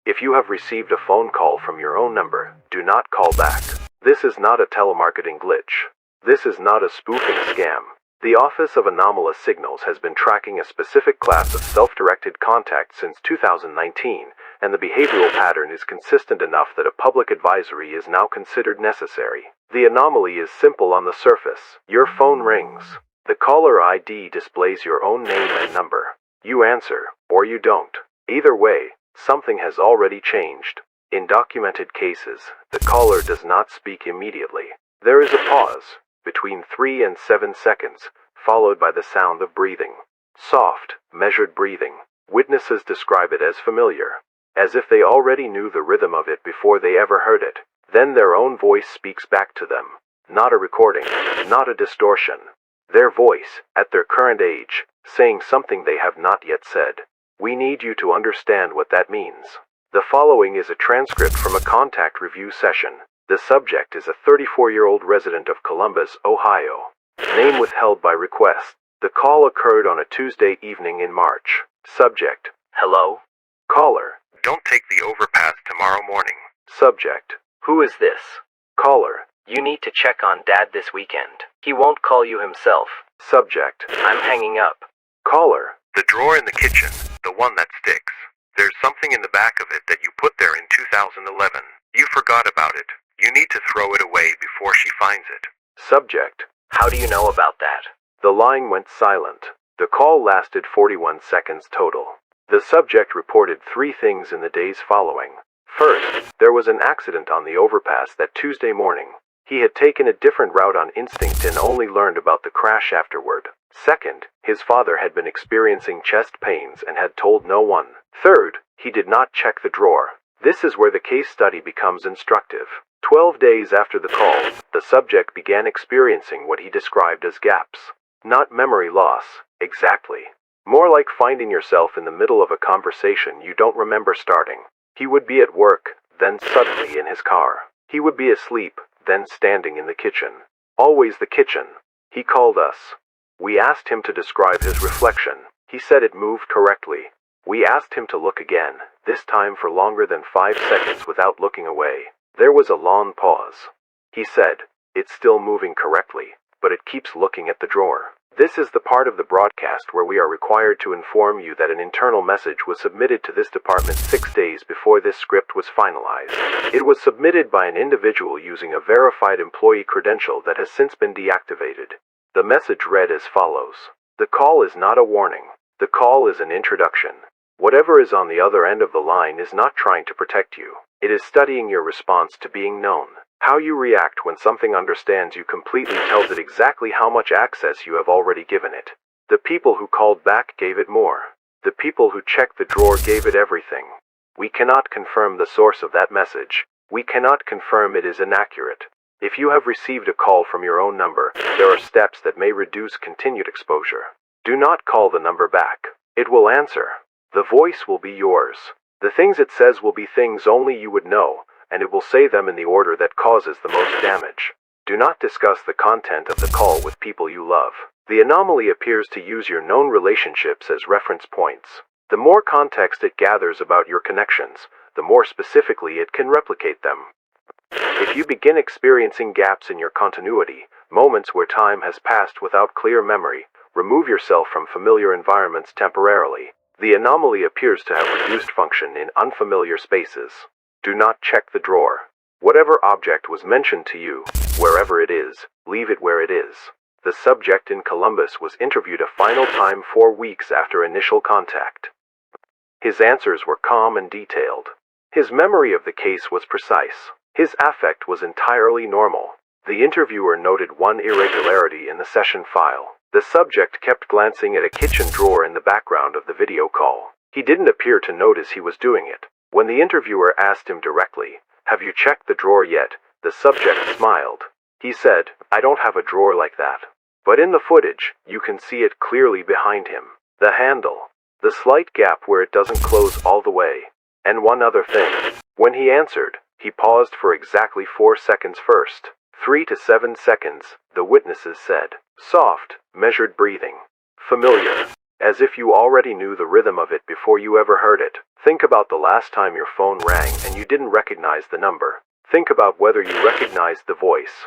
If you have received a phone call from your own number, do not call back. This is not a telemarketing glitch. This is not a spoofing scam. The Office of Anomalous Signals has been tracking a specific class of self-directed contacts since 2019, and the behavioral pattern is consistent enough that a public advisory is now considered necessary. The anomaly is simple on the surface. Your phone rings. The caller ID displays your own name and number. You answer, or you don't. Either way, something has already changed. In documented cases, the caller does not speak immediately. There is a pause, between 3 and 7 seconds, followed by the sound of breathing. Soft, measured breathing. Witnesses describe it as familiar, as if they already knew the rhythm of it before they ever heard it. Then their own voice speaks back to them. Not a recording, not a distortion. Their voice, at their current age, saying something they have not yet said. We need you to understand what that means. The following is a transcript from a contact review session. The subject is a 34-year-old resident of Columbus, Ohio. Name withheld by request. The call occurred on a Tuesday evening in March. Subject: hello? Caller: don't take the overpass tomorrow morning. Subject: who is this? Caller: you need to check on Dad this weekend. He won't call you himself. Subject: I'm hanging up. Caller: the drawer in the kitchen, the one that sticks. There's something in the back of it that you put there in 2011. You forgot about it. You need to throw it away before she finds it. Subject: how do you know about that? The line went silent. The call lasted 41 seconds total. The subject reported 3 things in the days following. First, there was an accident on the overpass that Tuesday morning. He had taken a different route on instinct and only learned about the crash afterward. Second, his father had been experiencing chest pains and had told no one. Third, he did not check the drawer. This is where the case study becomes instructive. 12 days after the call, the subject began experiencing what he described as gaps. Not memory loss, exactly. More like finding yourself in the middle of a conversation you don't remember starting. He would be at work, then suddenly in his car. He would be asleep, then standing in the kitchen. Always the kitchen. He called us. We asked him to describe his reflection. He said it moved correctly. We asked him to look again, this time for longer than 5 seconds without looking away. There was a long pause. He said, it's still moving correctly, but it keeps looking at the drawer. This is the part of the broadcast where we are required to inform you that an internal message was submitted to this department 6 days before this script was finalized. It was submitted by an individual using a verified employee credential that has since been deactivated. The message read as follows. The call is not a warning. The call is an introduction. Whatever is on the other end of the line is not trying to protect you. It is studying your response to being known. How you react when something understands you completely tells it exactly how much access you have already given it. The people who called back gave it more. The people who checked the drawer gave it everything. We cannot confirm the source of that message. We cannot confirm it is inaccurate. If you have received a call from your own number, there are steps that may reduce continued exposure. Do not call the number back. It will answer. The voice will be yours. The things it says will be things only you would know, and it will say them in the order that causes the most damage. Do not discuss the content of the call with people you love. The anomaly appears to use your known relationships as reference points. The more context it gathers about your connections, the more specifically it can replicate them. If you begin experiencing gaps in your continuity, moments where time has passed without clear memory, remove yourself from familiar environments temporarily. The anomaly appears to have reduced function in unfamiliar spaces. Do not check the drawer. Whatever object was mentioned to you, wherever it is, leave it where it is. The subject in Columbus was interviewed a final time 4 weeks after initial contact. His answers were calm and detailed. His memory of the case was precise. His affect was entirely normal. The interviewer noted one irregularity in the session file. The subject kept glancing at a kitchen drawer in the background of the video call. He didn't appear to notice he was doing it. When the interviewer asked him directly, "Have you checked the drawer yet?" the subject smiled. He said, "I don't have a drawer like that." But in the footage, you can see it clearly behind him. The handle. The slight gap where it doesn't close all the way. And one other thing. When he answered, he paused for exactly 4 seconds first. 3 to 7 seconds, the witnesses said. Soft, measured breathing. Familiar. as if you already knew the rhythm of it before you ever heard it. Think about the last time your phone rang and you didn't recognize the number. Think about whether you recognized the voice.